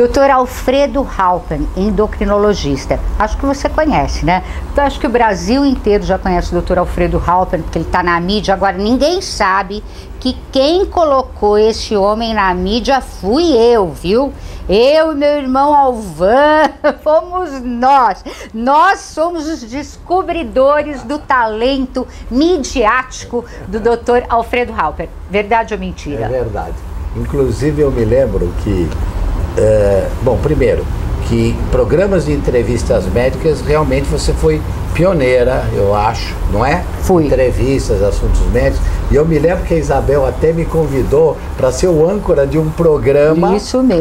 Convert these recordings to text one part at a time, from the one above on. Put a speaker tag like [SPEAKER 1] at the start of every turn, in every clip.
[SPEAKER 1] Dr. Alfredo Halpern, endocrinologista. Acho que você conhece, né? Então, acho que o Brasil inteiro já conhece o Dr. Alfredo Halpern, porque ele está na mídia. Agora, ninguém sabe que quem colocou esse homem na mídia fui eu, viu? Eu e meu irmão Alvan, fomos nós. Nós somos os descobridores do talento midiático do Dr. Alfredo Halpern. Verdade ou mentira?
[SPEAKER 2] É verdade. Inclusive, eu me lembro que, bom, primeiro, que programas de entrevistas médicas, realmente você foi pioneira, eu acho, não é?
[SPEAKER 1] Fui.
[SPEAKER 2] Entrevistas, assuntos médicos. E eu me lembro que a Isabel até me convidou para ser o âncora de um programa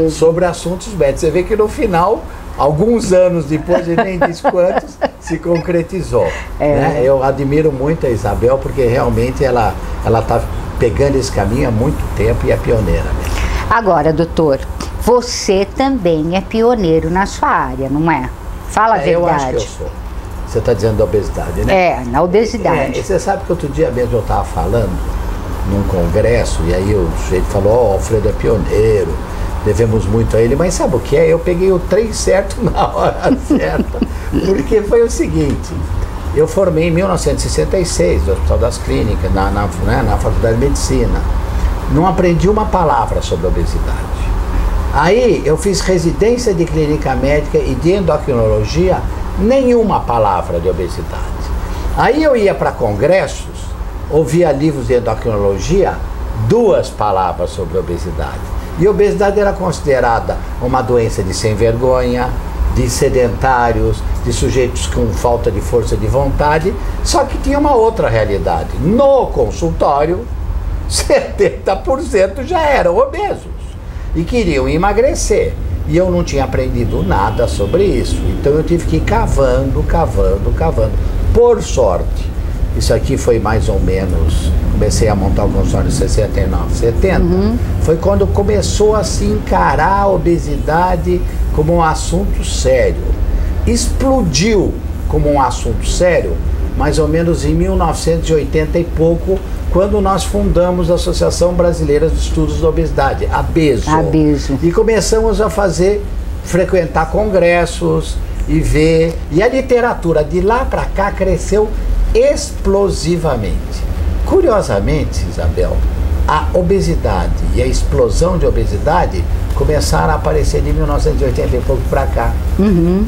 [SPEAKER 2] sobre assuntos médicos. Você vê que no final, alguns anos depois, ele nem disse quantos, se concretizou. Né? Eu admiro muito a Isabel, porque realmente ela está pegando esse caminho há muito tempo e é pioneira mesmo.
[SPEAKER 1] Agora, doutor, você também é pioneiro na sua área, não é? Fala a verdade.
[SPEAKER 2] Eu acho que eu sou. Você está dizendo da obesidade, né?
[SPEAKER 1] Na obesidade.
[SPEAKER 2] Você sabe que outro dia mesmo eu estava falando num congresso, e aí o sujeito falou, Alfredo é pioneiro, devemos muito a ele, mas sabe o que é? Eu peguei o trem certo na hora certa, porque foi o seguinte, eu formei em 1966 no Hospital das Clínicas, na Faculdade de Medicina, não aprendi uma palavra sobre obesidade. Aí eu fiz residência de clínica médica e de endocrinologia, nenhuma palavra de obesidade. Aí eu ia para congressos, ouvia livros de endocrinologia, 2 palavras sobre obesidade. E obesidade era considerada uma doença de sem vergonha, de sedentários, de sujeitos com falta de força de vontade, só que tinha uma outra realidade. No consultório, 70% já eram obesos e queriam emagrecer. E eu não tinha aprendido nada sobre isso. Então eu tive que ir cavando. Por sorte, isso aqui foi mais ou menos, comecei a montar o consultório em 69, 70, foi quando começou a se encarar a obesidade como um assunto sério. Explodiu como um assunto sério, mais ou menos em 1980 e pouco, quando nós fundamos a Associação Brasileira de Estudos da Obesidade, a ABESO. E começamos a frequentar congressos e ver, e a literatura de lá para cá cresceu explosivamente. Curiosamente, Isabel, a obesidade e a explosão de obesidade começaram a aparecer de 1980 e pouco para cá.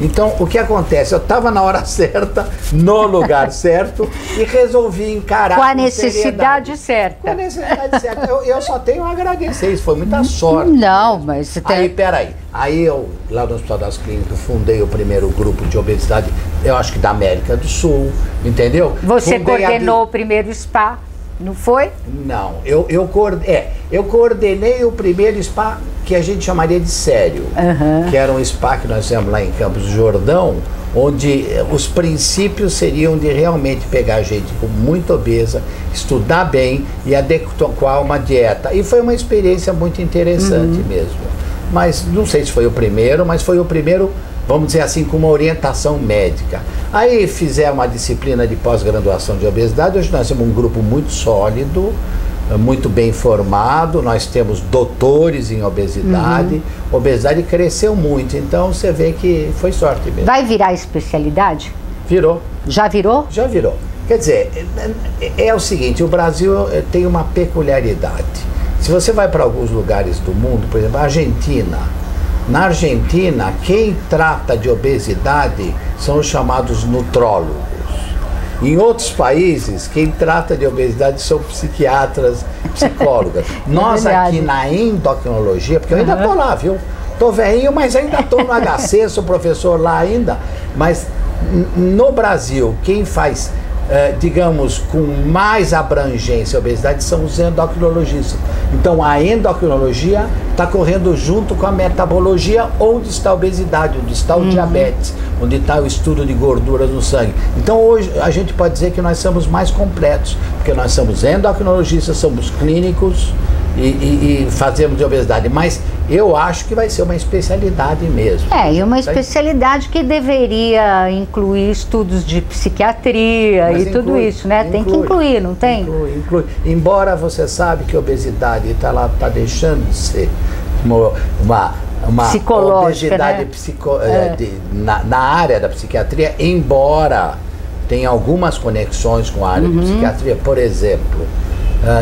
[SPEAKER 2] Então, o que acontece? Eu estava na hora certa, no lugar certo, e resolvi encarar
[SPEAKER 1] com a necessidade certa.
[SPEAKER 2] Com a necessidade certa. Eu só tenho a agradecer, isso foi muita sorte.
[SPEAKER 1] Não, mas você tem...
[SPEAKER 2] Aí, peraí. Aí eu, lá no Hospital das Clínicas, fundei o primeiro grupo de obesidade, eu acho que da América do Sul, entendeu?
[SPEAKER 1] Você coordenou o primeiro SPA, não foi?
[SPEAKER 2] Não, eu coordenei o primeiro SPA que a gente chamaria de sério, que era um SPA que nós fizemos lá em Campos do Jordão, onde os princípios seriam de realmente pegar gente com muita obesa, estudar bem e adequar uma dieta. E foi uma experiência muito interessante mesmo. Mas não sei se foi o primeiro, mas foi o primeiro, vamos dizer assim, com uma orientação médica. Aí fizemos uma disciplina de pós-graduação de obesidade. Hoje nós temos um grupo muito sólido, muito bem formado, nós temos doutores em obesidade. Obesidade cresceu muito, então você vê que foi sorte mesmo.
[SPEAKER 1] Vai virar especialidade?
[SPEAKER 2] Virou.
[SPEAKER 1] Já virou?
[SPEAKER 2] Já virou. Quer dizer, é o seguinte, o Brasil tem uma peculiaridade. Se você vai para alguns lugares do mundo, por exemplo, a Argentina. Na Argentina, quem trata de obesidade são os chamados nutrólogos. Em outros países, quem trata de obesidade são psiquiatras, psicólogas. Nós aqui na endocrinologia, porque eu ainda estou lá, viu? Estou velhinho, mas ainda estou no HC, sou professor lá ainda. Mas no Brasil, quem faz, digamos, com mais abrangência a obesidade são os endocrinologistas. Então a endocrinologia está correndo junto com a metabologia, onde está a obesidade, onde está o diabetes, onde está o estudo de gorduras no sangue. Então hoje a gente pode dizer que nós somos mais completos, porque nós somos endocrinologistas, somos clínicos e fazemos de obesidade, mas eu acho que vai ser uma especialidade mesmo.
[SPEAKER 1] E uma especialidade que deveria incluir estudos de psiquiatria e tudo isso, né? Tem que incluir, não tem?
[SPEAKER 2] Inclui. Embora você sabe que a obesidade está deixando de ser uma
[SPEAKER 1] psicológica,
[SPEAKER 2] obesidade
[SPEAKER 1] né?
[SPEAKER 2] na área da psiquiatria, embora tenha algumas conexões com a área de psiquiatria. Por exemplo,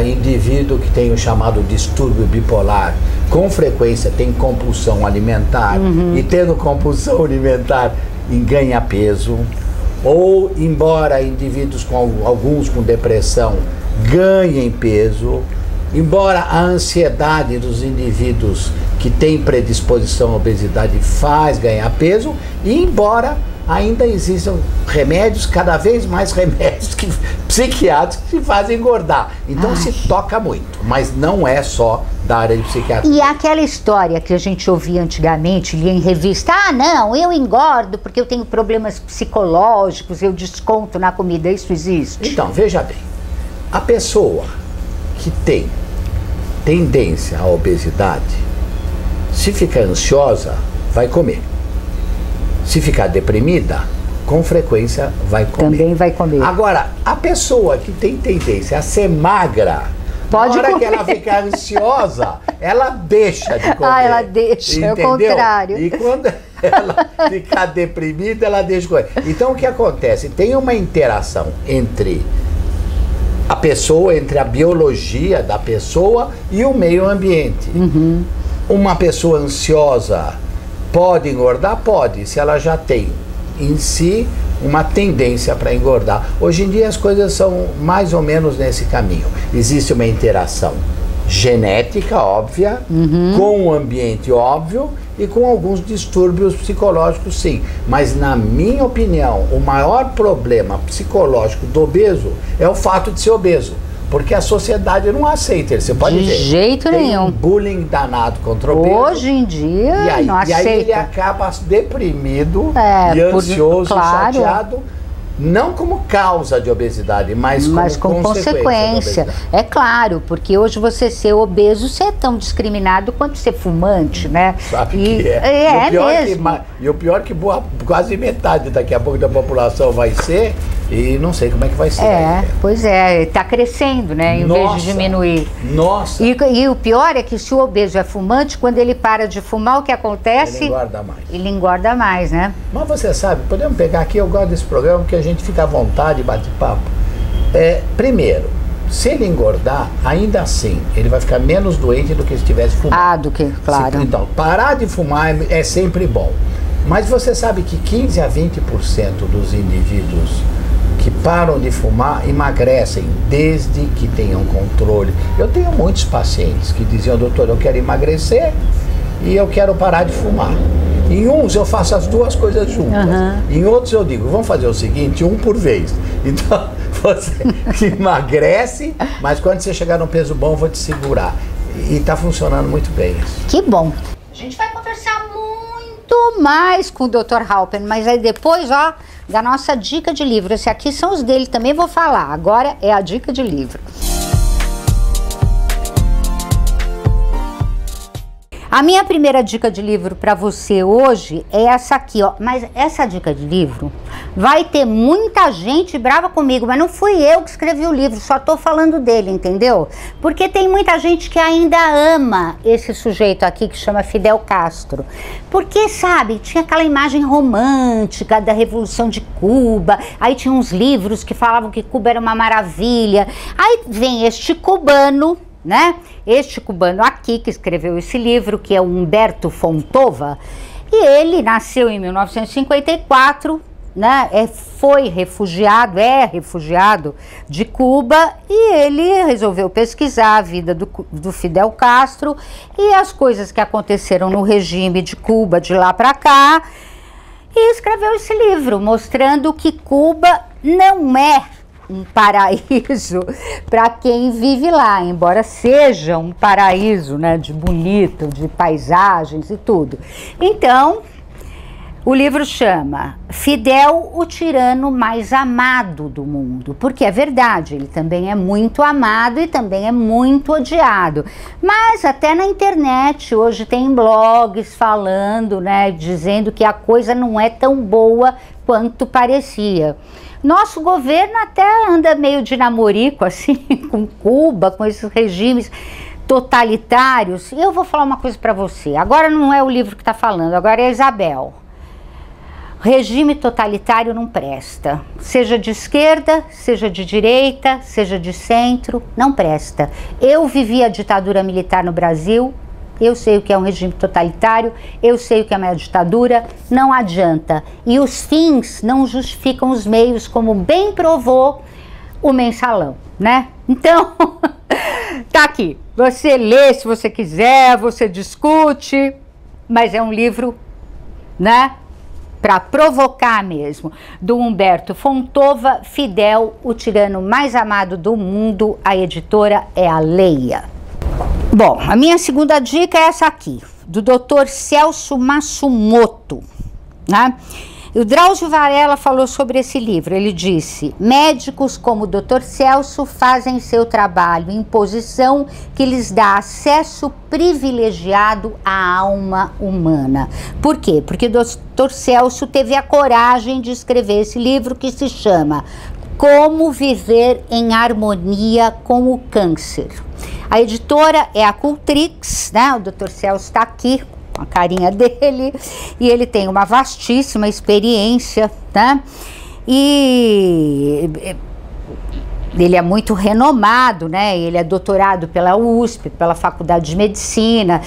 [SPEAKER 2] indivíduo que tem o chamado distúrbio bipolar, com frequência tem compulsão alimentar, e tendo compulsão alimentar ganha peso, ou embora indivíduos alguns com depressão ganhem peso, embora a ansiedade dos indivíduos que têm predisposição à obesidade faz ganhar peso, e embora ainda existam remédios, cada vez mais remédios psiquiátricos que fazem engordar. Então se toca muito, mas não é só da área de psiquiatria.
[SPEAKER 1] E aquela história que a gente ouvia antigamente, lia em revista, não, eu engordo porque eu tenho problemas psicológicos, eu desconto na comida, isso existe?
[SPEAKER 2] Então, veja bem, a pessoa que tem tendência à obesidade, se ficar ansiosa, vai comer. Se ficar deprimida, com frequência vai comer.
[SPEAKER 1] Também vai comer.
[SPEAKER 2] Agora, a pessoa que tem tendência a ser magra,
[SPEAKER 1] pode
[SPEAKER 2] na hora
[SPEAKER 1] comer.
[SPEAKER 2] que ela ficar ansiosa, ela deixa de comer.
[SPEAKER 1] Ela deixa, entendeu? É o contrário.
[SPEAKER 2] E quando ela ficar deprimida, ela deixa de comer. Então, o que acontece? Tem uma interação entre a pessoa, entre a biologia da pessoa e o meio ambiente. Uma pessoa ansiosa pode engordar? Pode, se ela já tem em si uma tendência para engordar. Hoje em dia as coisas são mais ou menos nesse caminho. Existe uma interação genética óbvia, com o ambiente óbvio e com alguns distúrbios psicológicos, sim. Mas, na minha opinião, o maior problema psicológico do obeso é o fato de ser obeso. Porque a sociedade não aceita ele, você pode ver.
[SPEAKER 1] De jeito nenhum.
[SPEAKER 2] Tem um bullying danado contra o obeso.
[SPEAKER 1] Hoje em dia, não aceita.
[SPEAKER 2] E aí ele acaba deprimido e ansioso, chateado, não como causa de obesidade, mas como consequência.
[SPEAKER 1] É claro, porque hoje você ser obeso, você é tão discriminado quanto ser fumante, né?
[SPEAKER 2] Sabe que é.
[SPEAKER 1] É mesmo.
[SPEAKER 2] E o pior que quase metade daqui a pouco da população vai ser, e não sei como é que vai ser.
[SPEAKER 1] Pois é, está crescendo, né? Em vez de diminuir.
[SPEAKER 2] Nossa!
[SPEAKER 1] E o pior é que se o obeso é fumante, quando ele para de fumar, o que acontece?
[SPEAKER 2] Ele engorda mais.
[SPEAKER 1] Ele engorda mais, né?
[SPEAKER 2] Mas você sabe, podemos pegar aqui, eu gosto desse programa, porque a gente fica à vontade e bate papo. Primeiro, se ele engordar, ainda assim, ele vai ficar menos doente do que se estivesse fumando.
[SPEAKER 1] Claro.
[SPEAKER 2] Então, parar de fumar é sempre bom. Mas você sabe que 15 a 20% dos indivíduos que param de fumar emagrecem desde que tenham controle. Eu tenho muitos pacientes que diziam, doutor, eu quero emagrecer e eu quero parar de fumar. Em uns eu faço as duas coisas juntas. Em outros eu digo, vamos fazer o seguinte, um por vez. Então, você emagrece, mas quando você chegar no peso bom, eu vou te segurar. E está funcionando muito bem isso.
[SPEAKER 1] Que bom. A gente vai conversar muito mais com o Dr. Halpern, mas aí depois, da nossa dica de livro. Esse aqui são os dele, também vou falar. Agora é a dica de livro. A minha primeira dica de livro para você hoje é essa aqui, Mas essa dica de livro vai ter muita gente brava comigo, mas não fui eu que escrevi o livro, só tô falando dele, entendeu? Porque tem muita gente que ainda ama esse sujeito aqui que chama Fidel Castro. Porque, sabe, tinha aquela imagem romântica da Revolução de Cuba, aí tinha uns livros que falavam que Cuba era uma maravilha. Aí vem este cubano, né? Este cubano aqui que escreveu esse livro, que é o Humberto Fontova, e ele nasceu em 1954, né? É refugiado de Cuba, e ele resolveu pesquisar a vida do Fidel Castro e as coisas que aconteceram no regime de Cuba de lá para cá, e escreveu esse livro mostrando que Cuba não é um paraíso para quem vive lá, embora seja um paraíso, né, de bonito, de paisagens e tudo. Então, o livro chama Fidel, o tirano mais amado do mundo, porque é verdade, ele também é muito amado e também é muito odiado. Mas até na internet hoje tem blogs falando, né, dizendo que a coisa não é tão boa quanto parecia. Nosso governo até anda meio de namorico, assim, com Cuba, com esses regimes totalitários, eu vou falar uma coisa para você. Agora não é o livro que está falando, agora é a Isabel. Regime totalitário não presta. Seja de esquerda, seja de direita, seja de centro, não presta. Eu vivi a ditadura militar no Brasil, eu sei o que é um regime totalitário, eu sei o que é uma ditadura, não adianta. E os fins não justificam os meios, como bem provou o Mensalão, né? Então, tá aqui. Você lê se você quiser, você discute, mas é um livro, né? Para provocar mesmo, do Humberto Fontova, Fidel, o tirano mais amado do mundo. A editora é a Leia. Bom, a minha segunda dica é essa aqui, do Dr. Celso Matsumoto, né? O Drauzio Varela falou sobre esse livro. Ele disse: médicos como o Dr. Celso fazem seu trabalho em posição que lhes dá acesso privilegiado à alma humana. Por quê? Porque o Dr. Celso teve a coragem de escrever esse livro que se chama Como Viver em Harmonia com o Câncer. A editora é a Cultrix, né? O Dr. Celso está aqui, a carinha dele, e ele tem uma vastíssima experiência, né? E ele é muito renomado, né? Ele é doutorado pela USP, pela Faculdade de Medicina,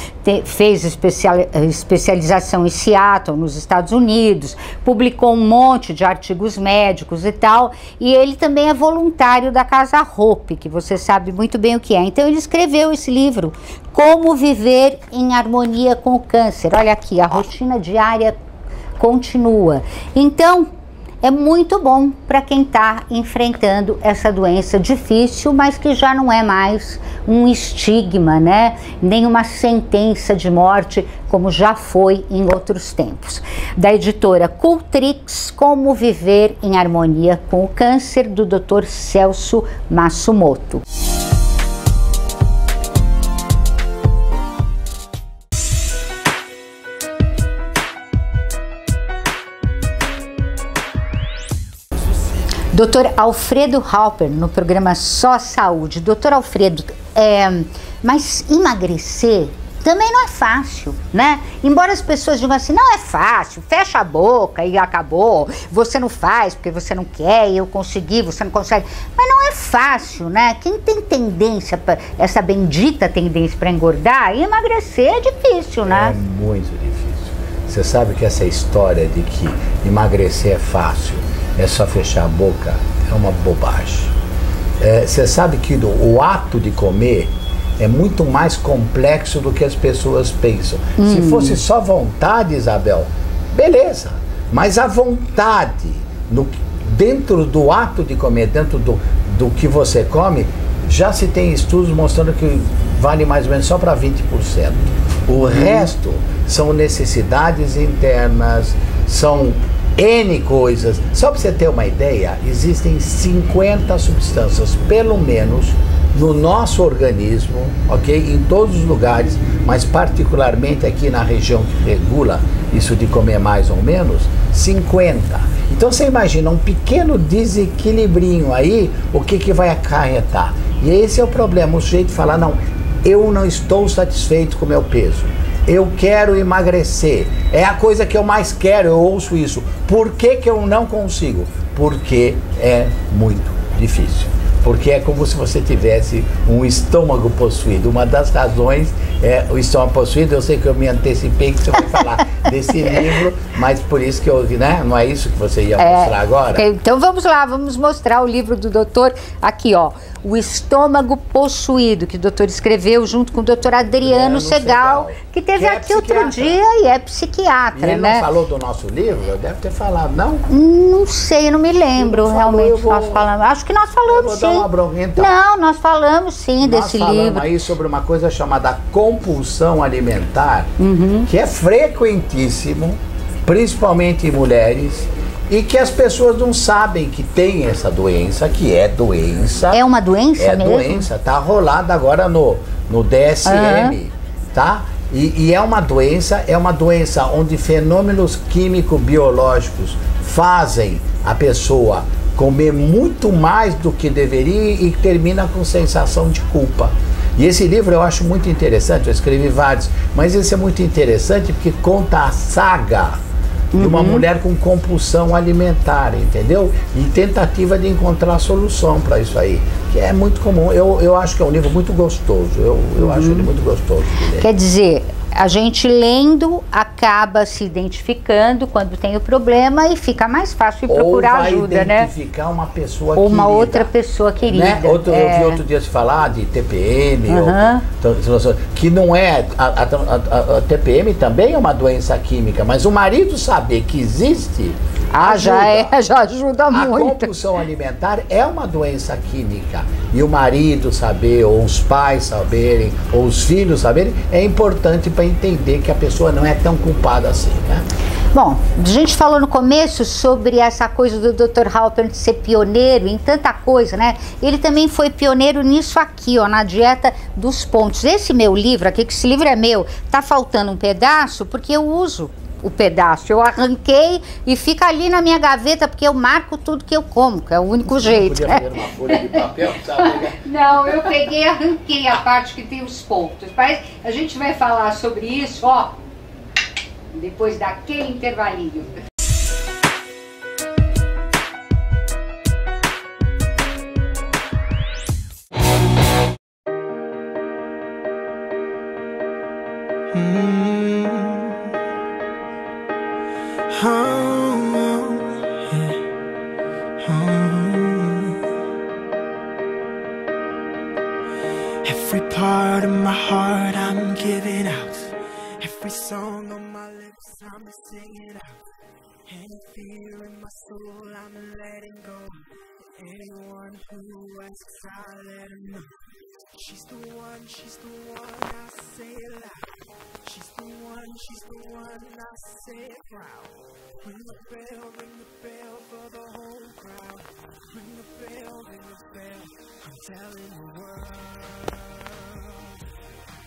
[SPEAKER 1] fez especialização em Seattle, nos Estados Unidos, publicou um monte de artigos médicos e tal, e ele também é voluntário da Casa Hope, que você sabe muito bem o que é. Então ele escreveu esse livro, Como Viver em Harmonia com o Câncer. Olha aqui, a rotina diária continua. Então, é muito bom para quem está enfrentando essa doença difícil, mas que já não é mais um estigma, né? Nem uma sentença de morte, como já foi em outros tempos. Da editora Cultrix, Como Viver em Harmonia com o Câncer, do Dr. Celso Matsumoto. Dr. Alfredo Halper, no programa Só Saúde. Dr. Alfredo, mas emagrecer também não é fácil, né? Embora as pessoas digam assim, não é fácil, fecha a boca e acabou, você não faz porque você não quer, eu consegui, você não consegue. Mas não é fácil, né? Quem tem tendência, essa bendita tendência para engordar, emagrecer é difícil, né?
[SPEAKER 2] É muito difícil. Você sabe que essa história de que emagrecer é fácil, é só fechar a boca, é uma bobagem. Você sabe que o ato de comer é muito mais complexo do que as pessoas pensam. Se fosse só vontade, Isabel, beleza. Mas a vontade, dentro do ato de comer, dentro do que você come, já se tem estudos mostrando que vale mais ou menos só para 20%. O resto são necessidades internas, são N coisas. Só para você ter uma ideia, existem 50 substâncias, pelo menos, no nosso organismo, ok? Em todos os lugares, mas particularmente aqui na região que regula isso de comer mais ou menos, 50. Então você imagina um pequeno desequilibrinho aí, o que vai acarretar? E esse é o problema, o sujeito fala, não, eu não estou satisfeito com o meu peso. Eu quero emagrecer, é a coisa que eu mais quero, eu ouço isso. Por que que eu não consigo? Porque é muito difícil. Porque é como se você tivesse um estômago possuído. Uma das razões é o estômago possuído. Eu sei que eu me antecipei que você vai falar desse livro, mas por isso que eu, né? Não é isso que você ia mostrar agora?
[SPEAKER 1] Então vamos lá, vamos mostrar o livro do doutor aqui, ó. O Estômago Possuído, que o doutor escreveu junto com o doutor Adriano Segal, que teve aqui outro dia e é psiquiatra,
[SPEAKER 2] e ele
[SPEAKER 1] né?
[SPEAKER 2] não falou do nosso livro? Deve ter falado, não?
[SPEAKER 1] Não sei, não me lembro realmente. Nós falamos. Acho que nós falamos sim.
[SPEAKER 2] Uma bronca, então.
[SPEAKER 1] Não, nós falamos sim desse livro. Nós falamos
[SPEAKER 2] aí sobre uma coisa chamada compulsão alimentar, que é frequentíssimo, principalmente em mulheres, e que as pessoas não sabem que tem essa doença, que é doença.
[SPEAKER 1] É uma doença mesmo?
[SPEAKER 2] É doença, tá rolada agora no DSM, tá? E é uma doença onde fenômenos químico-biológicos fazem a pessoa comer muito mais do que deveria e termina com sensação de culpa. E esse livro eu acho muito interessante, eu escrevi vários, mas esse é muito interessante porque conta a saga de uma mulher com compulsão alimentar, entendeu? E tentativa de encontrar solução para isso aí, que é muito comum. Eu acho que é um livro muito gostoso, eu acho ele muito gostoso de ler.
[SPEAKER 1] Quer dizer, a gente lendo acaba se identificando quando tem o problema e fica mais fácil de procurar ajuda, né?
[SPEAKER 2] Ou vai identificar uma pessoa
[SPEAKER 1] ou
[SPEAKER 2] querida.
[SPEAKER 1] Ou uma outra pessoa querida.
[SPEAKER 2] Né? Eu vi outro dia se falar de TPM, que não é... A TPM também é uma doença química, mas o marido saber que existe...
[SPEAKER 1] já ajuda muito.
[SPEAKER 2] A compulsão alimentar é uma doença química. E o marido saber, ou os pais saberem, ou os filhos saberem, é importante para entender que a pessoa não é tão culpada assim, né?
[SPEAKER 1] Bom, a gente falou no começo sobre essa coisa do Dr. Halpern ser pioneiro em tanta coisa, né? Ele também foi pioneiro nisso aqui, ó, na dieta dos pontos. Esse meu livro aqui, que esse livro é meu, tá faltando um pedaço porque eu uso o pedaço. Eu arranquei e fica ali na minha gaveta porque eu marco tudo que eu como, que é o único jeito.
[SPEAKER 2] Podia fazer uma folha de papel, sabe?
[SPEAKER 1] Não, eu peguei e arranquei a parte que tem os pontos. Mas a gente vai falar sobre isso, ó, depois daquele intervalinho.
[SPEAKER 3] Every part of my heart I'm giving out. Every song on my lips I'm singing out. Any fear in my soul I'm letting go. Anyone who asks I let them know. She's the one I say it loud. She's the one I say it proud. Ring the bell for the whole crowd. Ring the bell, I'm telling the world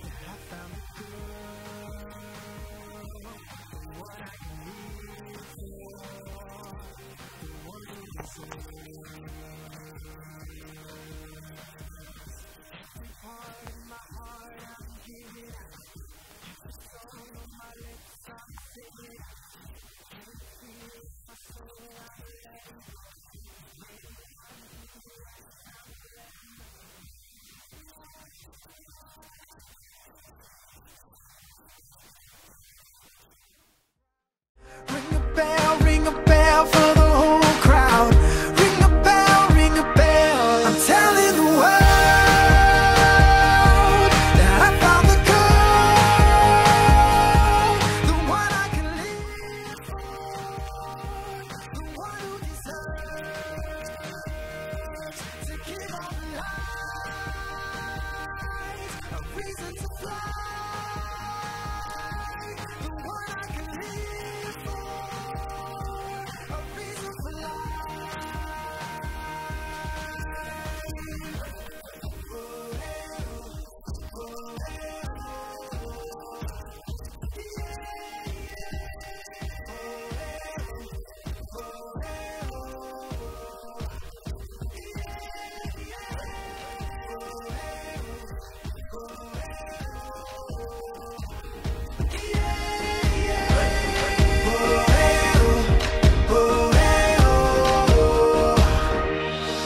[SPEAKER 3] that I found the girl, what I can live for, the one who deserves. Every part of my heart I'm giving out. Every song on my lips I'm singing out. Every fear in my soul I'm letting go. Ring a bell for the whole crowd. Ring a bell, I'm telling the world that I found the girl, the one I can live for, the one who deserves to give all the lies, a reason to fly, the one I can live for, a reason for life.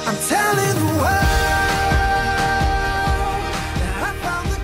[SPEAKER 3] I'm telling the world that I found the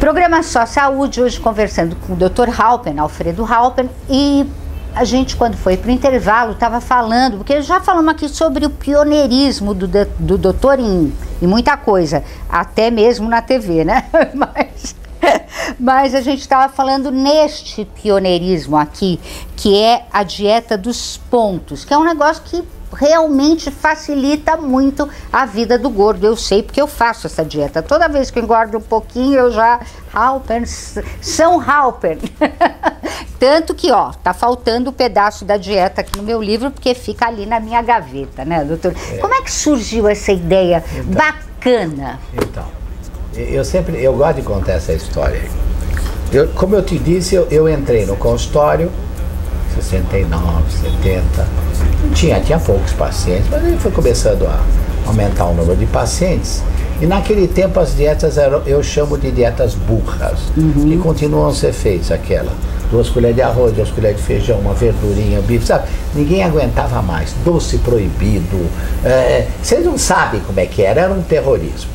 [SPEAKER 1] Programa Só Saúde, hoje conversando com o Dr. Halpern, Alfredo Halpern, e a gente, quando foi para o intervalo, estava falando, porque já falamos aqui sobre o pioneirismo do doutor em muita coisa, até mesmo na TV, né? Mas a gente estava falando neste pioneirismo aqui, que é a dieta dos pontos, que é um negócio que realmente facilita muito a vida do gordo. Eu sei porque eu faço essa dieta. Toda vez que eu engordo um pouquinho, eu já... São Halpern. Tanto que, ó, tá faltando um pedaço da dieta aqui no meu livro, porque fica ali na minha gaveta, né, doutor? Como é que surgiu essa ideia bacana?
[SPEAKER 2] Então, eu gosto de contar essa história. Como eu te disse, eu entrei no consultório, 69, 70, tinha poucos pacientes, mas ele foi começando a aumentar o número de pacientes. E naquele tempo as dietas eu chamo de dietas burras, que continuam a ser feitas, aquela 2 colheres de arroz, 2 colheres de feijão, uma verdurinha, um bife, sabe? Ninguém aguentava mais, doce proibido, vocês não sabem como é que era um terrorismo.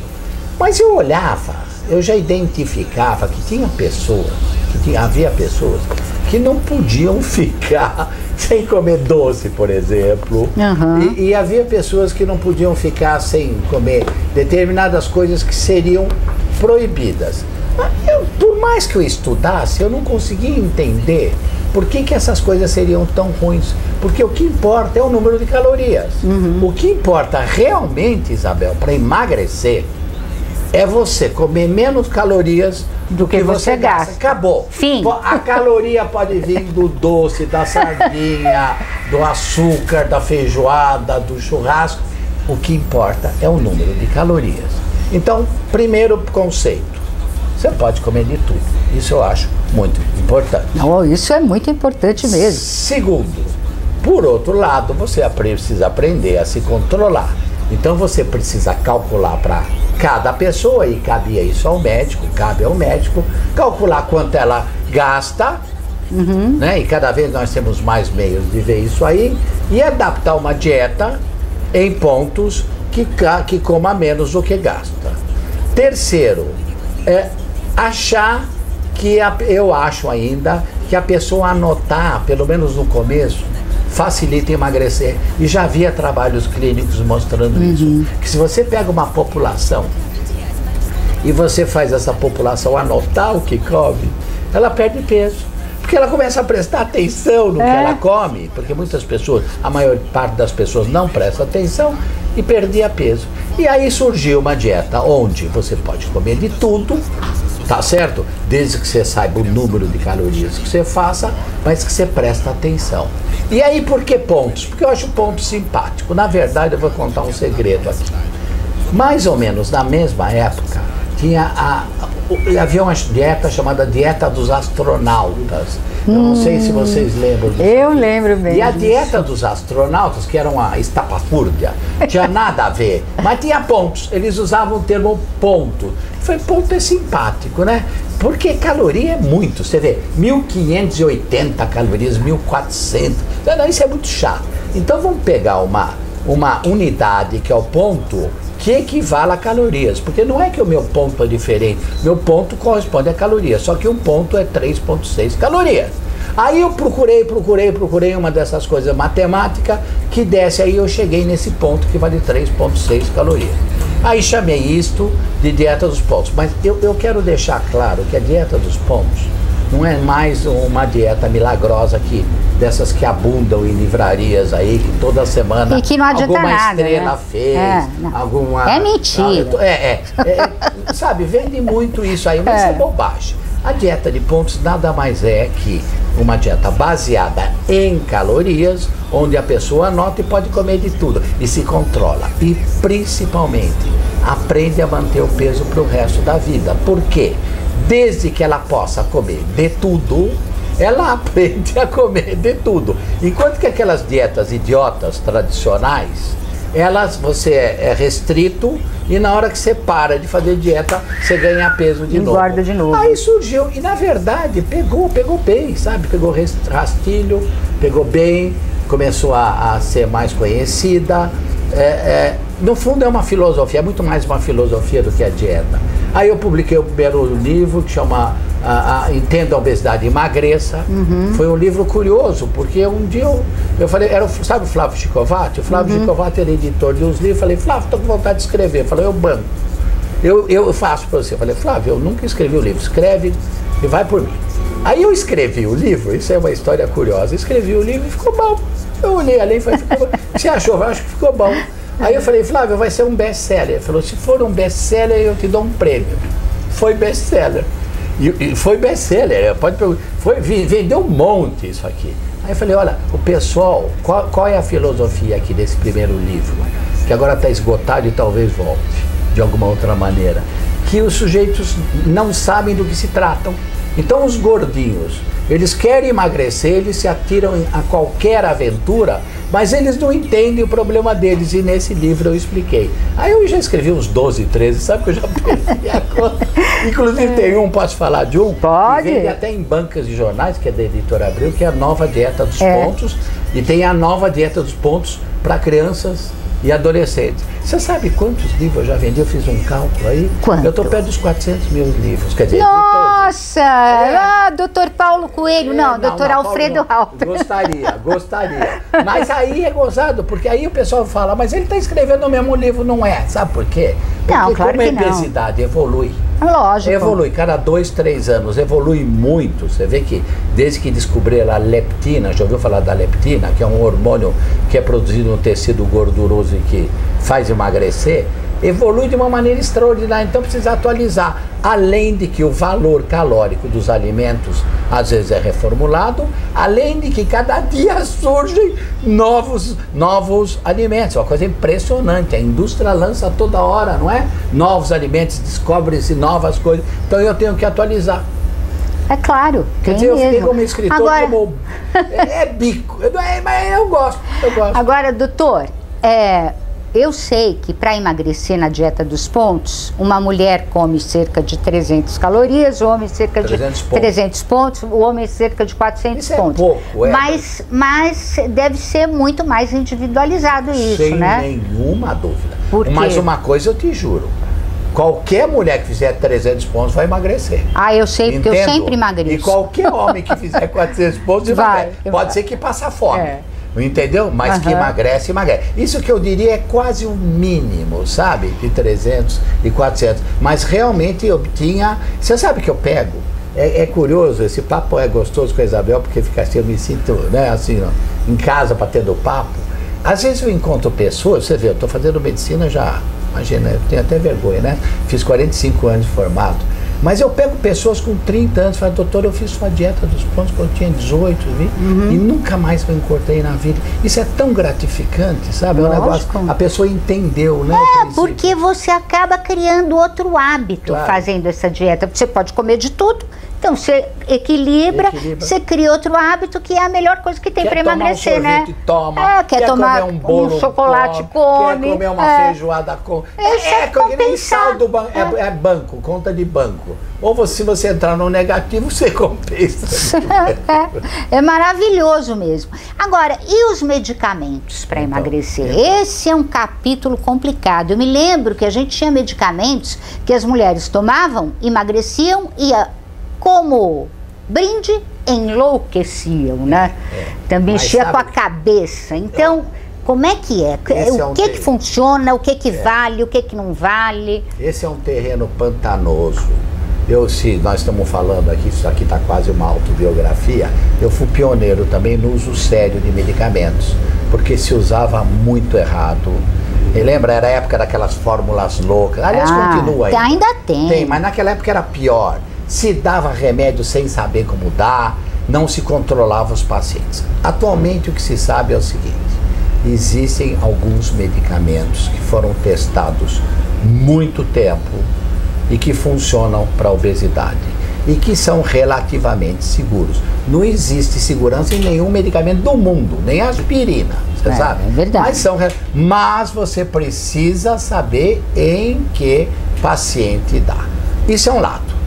[SPEAKER 2] Mas eu olhava, eu já identificava que havia pessoas que não podiam ficar sem comer doce, por exemplo. E havia pessoas que não podiam ficar sem comer determinadas coisas que seriam proibidas. Por mais que eu estudasse, eu não conseguia entender por que essas coisas seriam tão ruins. Porque o que importa é o número de calorias. O que importa realmente, Isabel, para emagrecer, é você comer menos calorias do que você gasta. Acabou.
[SPEAKER 1] Fim.
[SPEAKER 2] A caloria pode vir do doce, da sardinha, do açúcar, da feijoada, do churrasco. O que importa é o número de calorias. Então, primeiro conceito, você pode comer de tudo. Isso eu acho muito importante.
[SPEAKER 1] Não, isso é muito importante mesmo.
[SPEAKER 2] Segundo, por outro lado, você precisa aprender a se controlar. Então você precisa calcular para cada pessoa, e cabia isso ao médico, cabe ao médico, calcular quanto ela gasta, né? E cada vez nós temos mais meios de ver isso aí, e adaptar uma dieta em pontos que coma menos do que gasta. Terceiro, eu acho ainda que a pessoa anotar, pelo menos no começo, facilita emagrecer. E já havia trabalhos clínicos mostrando isso. Que se você pega uma população e você faz essa população anotar o que come, ela perde peso. Porque ela começa a prestar atenção no que ela come. Porque muitas pessoas, a maior parte das pessoas não presta atenção e perdia peso. E aí surgiu uma dieta onde você pode comer de tudo, tá certo? Desde que você saiba o número de calorias que você faça, mas que você presta atenção. E aí, por que pontos? Porque eu acho ponto simpático. Na verdade, eu vou contar um segredo aqui. Mais ou menos na mesma época, havia uma dieta chamada dieta dos astronautas. Eu não sei se vocês lembram disso.
[SPEAKER 1] Eu lembro bem.
[SPEAKER 2] E a dieta dos astronautas, que era uma estapafúrdia, tinha nada a ver, mas tinha pontos. Eles usavam o termo ponto. Foi ponto é simpático, né? Porque caloria é muito. Você vê, 1.580 calorias, 1.400. Não, isso é muito chato. Então vamos pegar uma unidade que é o ponto, que equivale a calorias, porque não é que o meu ponto é diferente, meu ponto corresponde a calorias, só que um ponto é 3,6 calorias. Aí eu procurei uma dessas coisas matemática que desce, aí eu cheguei nesse ponto que vale 3,6 calorias. Aí chamei isto de dieta dos pontos, mas eu quero deixar claro que a dieta dos pontos não é mais uma dieta milagrosa dessas que abundam em livrarias aí, que toda semana
[SPEAKER 1] e que não adianta
[SPEAKER 2] alguma
[SPEAKER 1] nada,
[SPEAKER 2] estrela
[SPEAKER 1] né?
[SPEAKER 2] fez, alguma...
[SPEAKER 1] É mentira.
[SPEAKER 2] Sabe, vende muito isso aí, mas é bobagem. A dieta de pontos nada mais é que uma dieta baseada em calorias, onde a pessoa anota e pode comer de tudo, e se controla. E principalmente, aprende a manter o peso para o resto da vida. Por quê? Desde que ela possa comer de tudo, ela aprende a comer de tudo. Enquanto que aquelas dietas idiotas tradicionais, você é restrito, e na hora que você para de fazer dieta, você ganha peso de novo.
[SPEAKER 1] Engorda de novo.
[SPEAKER 2] Aí surgiu, e na verdade pegou bem, sabe? Pegou rastilho, pegou bem, começou a ser mais conhecida. No fundo é uma filosofia, é muito mais uma filosofia do que a dieta. Aí eu publiquei o primeiro livro, que chama Entenda a Obesidade e Emagreça. Foi um livro curioso, porque um dia eu falei, sabe o Flávio Chicovati? O Flávio Chicovati era editor de uns livros. Eu falei, Flávio, estou com vontade de escrever. Eu falei, eu banco. Eu faço para você. Eu falei, Flávio, eu nunca escrevi o livro, escreve e vai por mim. Aí eu escrevi o livro, isso é uma história curiosa. Escrevi o livro e ficou bom. Eu olhei ali e falei, ficou bom. Você achou? Eu acho que ficou bom. Aí eu falei, Flávio, vai ser um best-seller. Ele falou, se for um best-seller, eu te dou um prêmio. Foi best-seller. E foi best-seller, vendeu um monte isso aqui. Aí eu falei, olha, o pessoal, qual é a filosofia aqui desse primeiro livro? Que agora está esgotado e talvez volte, de alguma outra maneira. Que os sujeitos não sabem do que se tratam. Então os gordinhos, eles querem emagrecer, eles se atiram a qualquer aventura, mas eles não entendem o problema deles, e nesse livro eu expliquei. Aí eu já escrevi uns 12, 13, sabe que eu já perdi a conta. Inclusive tem um, posso falar de um?
[SPEAKER 1] Pode.
[SPEAKER 2] Que vende até em bancas de jornais, que é da Editora Abril, que é a Nova Dieta dos Pontos, e tem a Nova Dieta dos Pontos para crianças e adolescentes. Você sabe quantos livros eu já vendi? Eu fiz um cálculo aí.
[SPEAKER 1] Quanto?
[SPEAKER 2] Eu estou perto dos 400 mil livros. Quer dizer,
[SPEAKER 1] nossa! Doutor Paulo Coelho. Não, doutor Alfredo Halper.
[SPEAKER 2] Gostaria. Mas aí é gozado, porque aí o pessoal fala, mas ele está escrevendo o mesmo livro, não é? Sabe por quê? Porque
[SPEAKER 1] não, claro
[SPEAKER 2] como
[SPEAKER 1] que não.
[SPEAKER 2] A obesidade evolui.
[SPEAKER 1] Lógico.
[SPEAKER 2] Evolui, cada 2, 3 anos, evolui muito. Você vê que desde que descobriram a leptina, já ouviu falar da leptina, que é um hormônio que é produzido no tecido gorduroso e que faz emagrecer, evolui de uma maneira extraordinária. Então precisa atualizar. Além de que o valor calórico dos alimentos às vezes é reformulado, além de que cada dia surgem novos alimentos. É uma coisa impressionante. A indústria lança toda hora, não é? Novos alimentos, descobre-se novas coisas. Então eu tenho que atualizar.
[SPEAKER 1] É claro.
[SPEAKER 2] Quer dizer, eu fiquei como escritor, agora... como... é bico. Mas eu gosto.
[SPEAKER 1] Agora, doutor, eu sei que para emagrecer na dieta dos pontos, uma mulher come cerca de 300 calorias, o homem cerca de 300 pontos, o homem cerca de 400
[SPEAKER 2] isso
[SPEAKER 1] pontos.
[SPEAKER 2] É pouco,
[SPEAKER 1] mas deve ser muito mais individualizado isso,
[SPEAKER 2] sem
[SPEAKER 1] né?
[SPEAKER 2] Sem nenhuma dúvida.
[SPEAKER 1] Por quê?
[SPEAKER 2] Mas uma coisa eu te juro, qualquer mulher que fizer 300 pontos vai emagrecer.
[SPEAKER 1] Ah, eu sei, porque eu sempre emagreço.
[SPEAKER 2] E qualquer homem que fizer 400 pontos pode ser que passa fome. Entendeu? Mas que emagrece. Isso que eu diria é quase o mínimo, sabe? De 300 e 400. Mas realmente eu tinha... Você sabe que eu pego? É curioso, esse papo é gostoso com a Isabel, porque fica assim, eu me sinto, né, assim, ó, em casa batendo papo. Às vezes eu encontro pessoas, você vê, eu estou fazendo medicina já, imagina, eu tenho até vergonha, né? Fiz 45 anos de formado. Mas eu pego pessoas com 30 anos e falo, doutor, eu fiz sua dieta dos pontos quando eu tinha 18, e nunca mais me encurtei na vida. Isso é tão gratificante, sabe? É um negócio, a pessoa entendeu, né?
[SPEAKER 1] Porque você acaba criando outro hábito fazendo essa dieta. Você pode comer de tudo. Então você equilibra, você cria outro hábito, que é a melhor coisa que tem para emagrecer, né?
[SPEAKER 2] Quer tomar
[SPEAKER 1] um bolo, chocolate, come.
[SPEAKER 2] Quer comer uma feijoada, come. Que nem saldo, banco, conta de banco. Ou se você entrar no negativo, você compensa.
[SPEAKER 1] É maravilhoso mesmo. Agora, e os medicamentos para emagrecer? Esse é um capítulo complicado. Eu me lembro que a gente tinha medicamentos que as mulheres tomavam, emagreciam e como brinde, enlouqueciam, né? Também mexia com a cabeça. Então, como é que é? O que funciona, o que vale, o que não vale?
[SPEAKER 2] Esse é um terreno pantanoso. Se nós estamos falando aqui, isso aqui está quase uma autobiografia, eu fui pioneiro também no uso sério de medicamentos, porque se usava muito errado. E lembra, era a época daquelas fórmulas loucas. Aliás, continua aí.
[SPEAKER 1] Ainda tem.
[SPEAKER 2] Tem, mas naquela época era pior. Se dava remédio sem saber como dar, não se controlava os pacientes. Atualmente o que se sabe é o seguinte: existem alguns medicamentos que foram testados muito tempo e que funcionam para a obesidade e que são relativamente seguros. Não existe segurança em nenhum medicamento do mundo, nem aspirina, você sabe?
[SPEAKER 1] É verdade.
[SPEAKER 2] Mas você precisa saber em que paciente dá. Isso é um lado.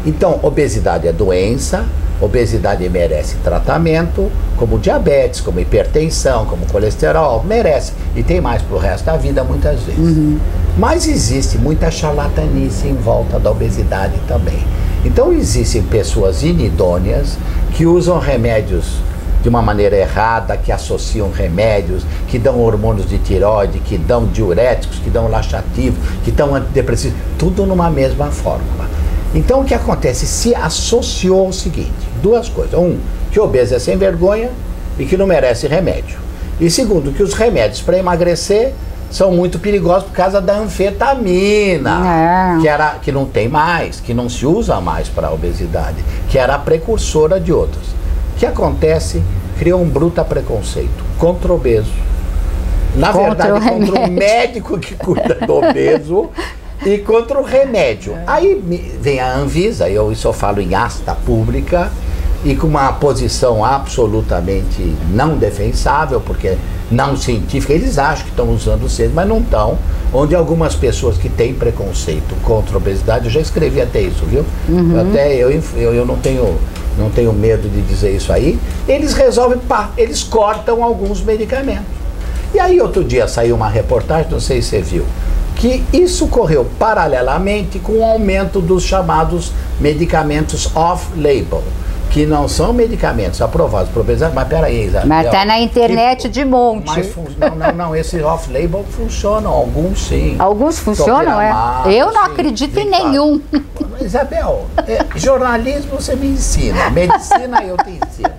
[SPEAKER 2] Então, obesidade é doença, obesidade merece tratamento, como diabetes, como hipertensão, como colesterol, merece. E tem mais para o resto da vida, muitas vezes. Mas existe muita charlatanice em volta da obesidade também. Então, existem pessoas inidôneas que usam remédios de uma maneira errada, que associam remédios, que dão hormônios de tireoide, que dão diuréticos, que dão laxativos, que dão antidepressivos, tudo numa mesma fórmula. Então, o que acontece? Se associou o seguinte, duas coisas. Que obeso é sem vergonha e que não merece remédio. E segundo, que os remédios para emagrecer são muito perigosos por causa da anfetamina, que não tem mais, que não se usa mais para a obesidade, que era a precursora de outras. O que acontece? Criou um bruto preconceito contra o obeso. Na verdade, contra o médico que cuida do obeso e contra o remédio. Aí vem a Anvisa, isso eu falo em asta pública, e com uma posição absolutamente não defensável, porque não científica, eles acham que estão usando cedo, mas não estão, onde algumas pessoas que têm preconceito contra a obesidade, eu já escrevi até isso, viu? Eu não tenho medo de dizer isso aí, eles resolvem, eles cortam alguns medicamentos. E aí outro dia saiu uma reportagem, não sei se você viu, que isso correu paralelamente com o aumento dos chamados medicamentos off-label, que não são medicamentos aprovados por obesidade, mas peraí, Isabel.
[SPEAKER 1] Mas tá na internet de monte.
[SPEAKER 2] Não, esses off-label funcionam, alguns sim.
[SPEAKER 1] Alguns funcionam, Eu não acredito em nenhum.
[SPEAKER 2] Isabel, jornalismo você me ensina, medicina eu te ensino.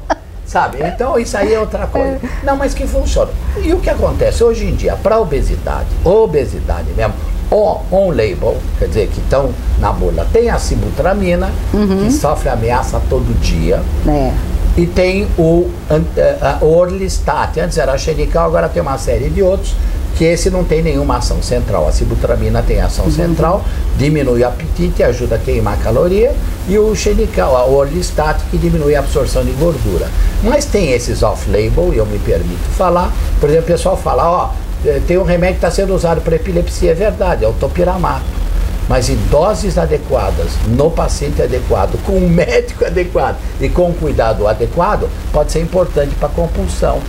[SPEAKER 2] Sabe? Então isso aí é outra coisa. Não, mas que funciona. E o que acontece hoje em dia, para obesidade mesmo, on-label, quer dizer, que estão na bula, tem a sibutramina, que sofre ameaça todo dia, e tem o Orlistat, antes era a Xenical, agora tem uma série de outros, que esse não tem nenhuma ação central. A sibutramina tem ação central, diminui o apetite, ajuda a queimar caloria, e o Xenical, o Orlistat, que diminui a absorção de gordura. Mas tem esses off-label, e eu me permito falar, por exemplo, o pessoal fala, tem um remédio que está sendo usado para epilepsia, é verdade, é o topiramato. Mas em doses adequadas, no paciente adequado, com um médico adequado e com um cuidado adequado, pode ser importante para compulsão.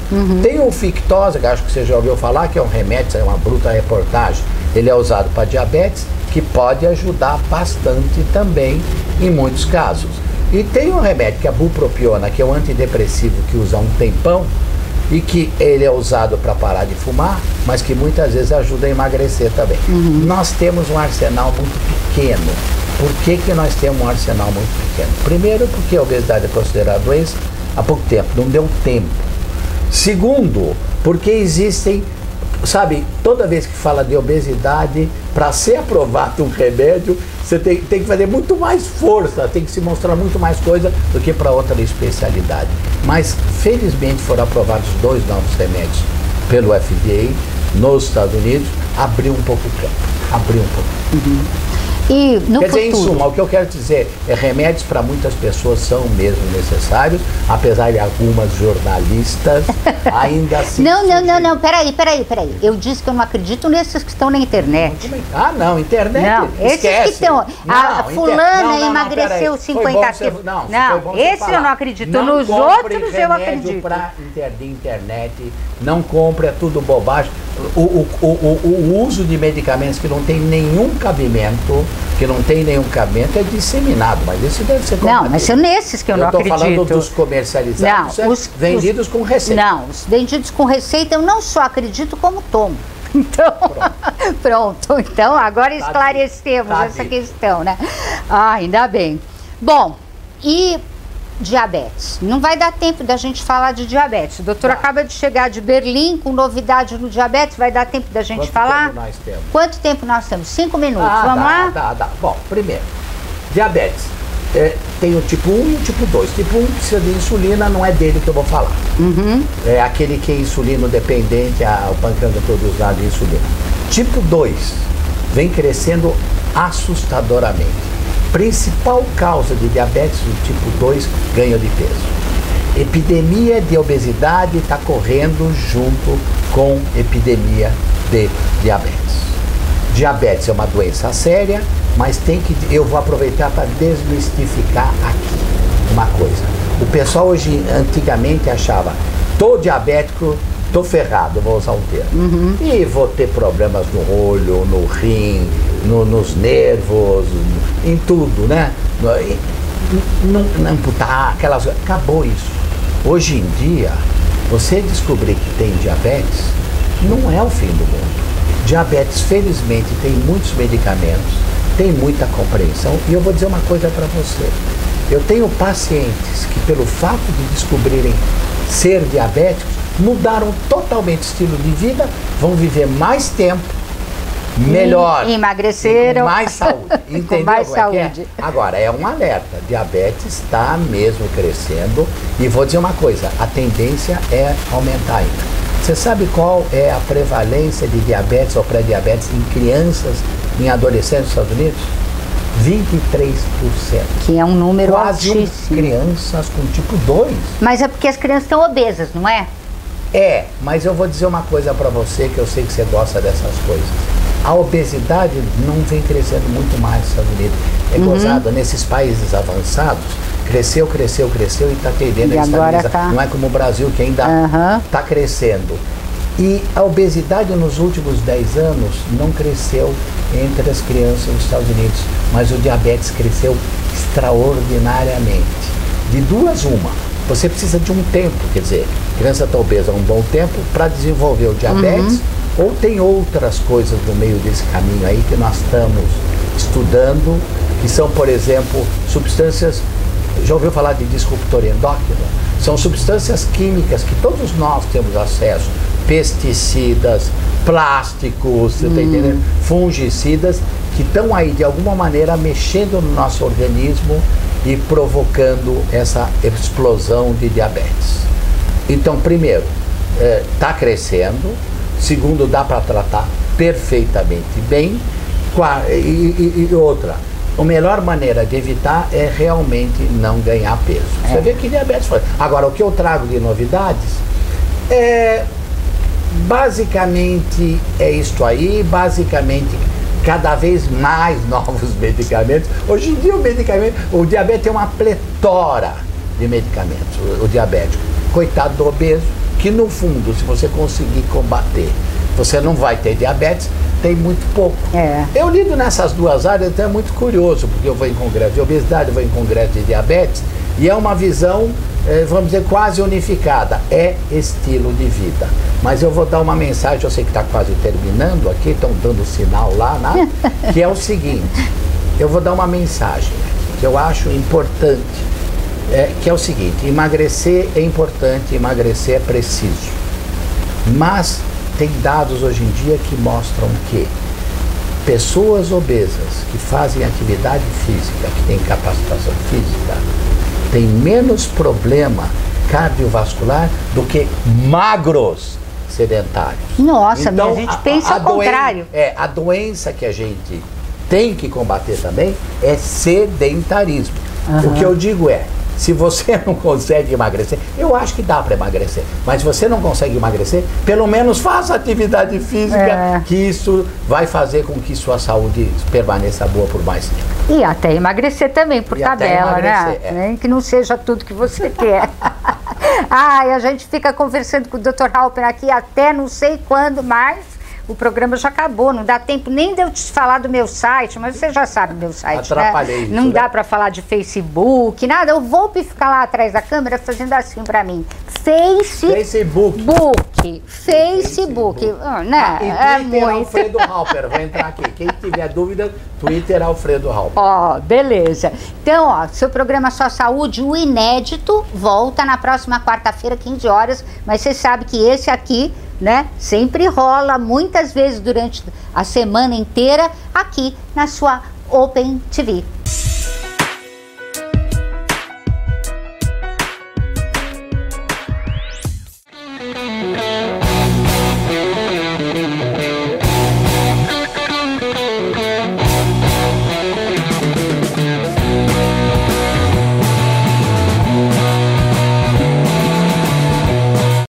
[SPEAKER 2] Tem o Fictosa, que acho que você já ouviu falar, que é um remédio, é uma bruta reportagem. Ele é usado para diabetes, que pode ajudar bastante também em muitos casos. E tem um remédio que é a bupropiona, que é um antidepressivo que usa um tempão, e que ele é usado para parar de fumar, mas que muitas vezes ajuda a emagrecer também. Nós temos um arsenal muito pequeno. Por que nós temos um arsenal muito pequeno? Primeiro, porque a obesidade é considerada doença há pouco tempo, não deu tempo. Segundo, porque existem, sabe, toda vez que fala de obesidade, para ser aprovado um remédio, você tem que fazer muito mais força, tem que se mostrar muito mais coisa do que para outra especialidade. Mas, felizmente, foram aprovados 2 novos remédios pelo FDA nos Estados Unidos, abriu um pouco o campo, abriu um pouco.
[SPEAKER 1] E no
[SPEAKER 2] Quer dizer, em
[SPEAKER 1] futuro?
[SPEAKER 2] suma, o que eu quero dizer é remédios para muitas pessoas são mesmo necessários, apesar de algumas jornalistas ainda assim...
[SPEAKER 1] Não, peraí. Eu disse que eu não acredito nesses que estão na internet.
[SPEAKER 2] Não, internet,
[SPEAKER 1] não,
[SPEAKER 2] esquece.
[SPEAKER 1] Esses que estão... A fulana emagreceu 50 quilos. Esse eu não acredito. Nos outros eu acredito.
[SPEAKER 2] Para internet, não compre, é tudo bobagem. O uso de medicamentos que não tem nenhum cabimento, é disseminado, mas isso deve ser complicado.
[SPEAKER 1] Não, mas são nesses que eu não acredito.
[SPEAKER 2] Eu estou falando dos comercializados, vendidos com receita.
[SPEAKER 1] Não, os vendidos com receita eu não só acredito, como tomo. Então, pronto. Então, agora esclarecemos essa questão, né? Ainda bem. Bom, e diabetes? Não vai dar tempo da gente falar de diabetes. O doutor acaba de chegar de Berlim com novidade no diabetes. Vai dar tempo da gente falar?
[SPEAKER 2] Quanto tempo nós temos?
[SPEAKER 1] Quanto tempo nós temos? 5 minutos. Vamos lá?
[SPEAKER 2] Dá. Bom, primeiro, diabetes. Tem o tipo 1 e o tipo 2. Tipo 1 precisa de insulina, não é dele que eu vou falar. É aquele que é insulino dependente, o pâncreas produz nada de insulina. Tipo 2 vem crescendo assustadoramente. Principal causa de diabetes do tipo 2, ganho de peso. Epidemia de obesidade está correndo junto com epidemia de diabetes. Diabetes é uma doença séria, mas eu vou aproveitar para desmistificar aqui uma coisa. O pessoal antigamente achava, tô diabético, tô ferrado, vou usar um termo. E vou ter problemas no olho, no rim, nos nervos, em tudo, né? Não amputar, aquelas coisas. Acabou isso. Hoje em dia, você descobrir que tem diabetes não é o fim do mundo. Diabetes, felizmente, tem muitos medicamentos, tem muita compreensão. E eu vou dizer uma coisa para você. Eu tenho pacientes que, pelo fato de descobrirem ser diabéticos, mudaram totalmente o estilo de vida, vão viver mais tempo, melhor,
[SPEAKER 1] emagreceram,
[SPEAKER 2] com mais saúde. Entendeu?
[SPEAKER 1] Com mais saúde.
[SPEAKER 2] Agora, é um alerta, diabetes está mesmo crescendo, e vou dizer uma coisa, a tendência é aumentar ainda. Você sabe qual é a prevalência de diabetes ou pré-diabetes em crianças, em adolescentes nos Estados Unidos? 23%.
[SPEAKER 1] Que é um número
[SPEAKER 2] quase
[SPEAKER 1] altíssimo.
[SPEAKER 2] Crianças com tipo 2.
[SPEAKER 1] Mas é porque as crianças estão obesas, não é?
[SPEAKER 2] É, mas eu vou dizer uma coisa para você, que eu sei que você gosta dessas coisas. A obesidade não vem crescendo muito mais nos Estados Unidos. É gozado, nesses países avançados, cresceu e está tendendo a estabilizar.
[SPEAKER 1] Tá...
[SPEAKER 2] Não é como o Brasil, que ainda está crescendo. E a obesidade nos últimos 10 anos não cresceu entre as crianças nos Estados Unidos, mas o diabetes cresceu extraordinariamente. De duas, uma. Você precisa de um tempo, quer dizer, a criança está obesa há um bom tempo para desenvolver o diabetes, ou tem outras coisas no meio desse caminho aí que nós estamos estudando, que são, por exemplo, substâncias, já ouviu falar de disruptor endócrino? São substâncias químicas que todos nós temos acesso, pesticidas, plásticos, você está entendendo? Fungicidas, que estão aí de alguma maneira mexendo no nosso organismo e provocando essa explosão de diabetes. Então, primeiro, está crescendo. Segundo, dá para tratar perfeitamente bem. E outra, a melhor maneira de evitar é realmente não ganhar peso. Você vê que diabetes foi. Agora, o que eu trago de novidades basicamente é isto aí, basicamente cada vez mais novos medicamentos. Hoje em dia o diabetes tem uma pletora de medicamentos, o diabético. Coitado do obeso, que no fundo, se você conseguir combater, você não vai ter diabetes, tem muito pouco. Eu lido nessas duas áreas, então é muito curioso, porque eu vou em congresso de obesidade, eu vou em congresso de diabetes, e é uma visão, vamos dizer, quase unificada. É estilo de vida. Mas eu vou dar uma mensagem, eu sei que está quase terminando aqui, estão dando sinal lá, né? Que é o seguinte, eu vou dar uma mensagem que eu acho importante, que é o seguinte: emagrecer é importante, emagrecer é preciso. Mas tem dados hoje em dia que mostram que pessoas obesas que fazem atividade física, que têm capacitação física, têm menos problema cardiovascular do que magros sedentários.
[SPEAKER 1] Nossa,
[SPEAKER 2] então,
[SPEAKER 1] a gente pensa ao contrário.
[SPEAKER 2] A doença que a gente tem que combater também é sedentarismo. O que eu digo é, se você não consegue emagrecer, eu acho que dá para emagrecer, mas se você não consegue emagrecer, pelo menos faça atividade física, que isso vai fazer com que sua saúde permaneça boa por mais tempo.
[SPEAKER 1] E até emagrecer também, por tabela, né? Que não seja tudo que você quer. Ai, a gente fica conversando com o Dr. Halper aqui até não sei quando mais. O programa já acabou, não dá tempo nem de eu te falar do meu site, mas você já sabe do meu site,
[SPEAKER 2] Atrapalhei,
[SPEAKER 1] né?
[SPEAKER 2] isso,
[SPEAKER 1] Não dá para falar de Facebook, nada. Eu vou ficar lá atrás da câmera fazendo assim para mim. Facebook. Né?
[SPEAKER 2] E Twitter Alfredo Halper, vou entrar aqui. Quem tiver dúvida, Twitter Alfredo Halper.
[SPEAKER 1] Beleza. Então, seu programa Só Saúde, o inédito, volta na próxima quarta-feira, 15 horas, mas você sabe que esse aqui, né, sempre rola muitas vezes durante a semana inteira aqui na sua Open TV.